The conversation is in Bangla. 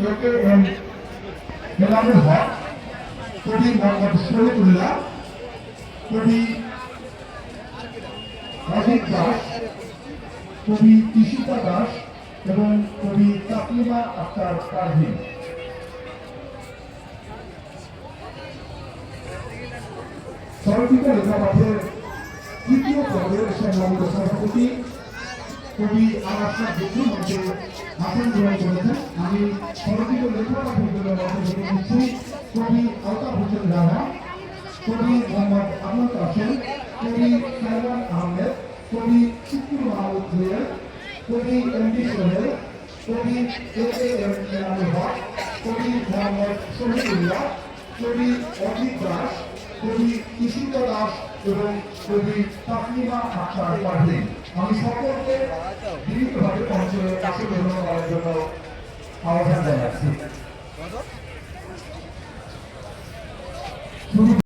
এম এনামুল হক, কবি মোহাম্মদ শহীদুল্লাহ, কবি অজিত দাস, কবি ঈশিতা দাস এবং কবি তাসলিমা আক্তার পারভীন। চলচ্চিত্র লেখাপাঠের তৃতীয় পর্বের সম্মানিত সভাপতি কবি আলাসা বন্ধু মঞ্চে আসন গ্রহণ করেছেন। আমি চলচ্চিত্র লেখাপাঠের জন্য মঞ্চে দিচ্ছি কবি আলতাফ হোসেন রানা, কবি মোহাম্মদ আবুল কাসেম, কবি সালমান আহমেদ, কবি শুকুর মাহমুদ জুয়েল, কবি এমডি সোহেল, কবি এম এনামুল হক, কবি মোহাম্মদ শহীদুল্লাহ, কবি অজিত দাস, কবি ঈশিতা দাস এবং কবি তাসলিমা আক্তার পারভীন। আমি সকলকে বিনীতভাবে মঞ্চে কাছে গ্রহণ করার জন্য আহ্বান জানাচ্ছি।